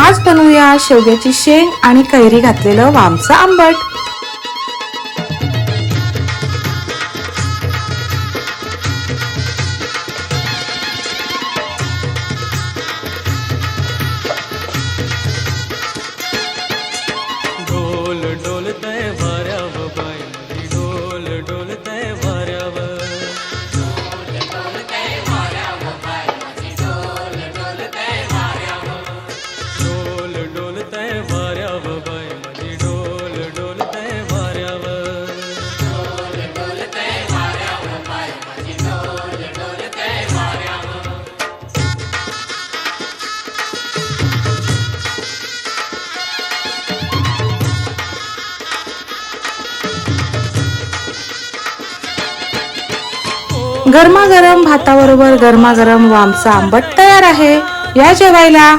आज बनवूया शेवग्याची शेंग आणि कैरी घातलेलं वामचं आंबट। ढोल डोलतय वाऱ्यावर बाई माझी, ढोल डोलतय वाऱ्यावर, ढोल डोलतय वाऱ्यावर बाई माझी, ढोल डोलतय वाऱ्यावर, ढोल डोलतय वाऱ्यावर बाई माझी, ढोल डोलतय वाऱ्यावर, ढोल डोलतय वाऱ्यावर बाई माझी, ढोल डोलतय वाऱ्यावर। गरमागरम भाताबरोबर गरमागरम वामचं आंबट तयार आहे। या जेवायला।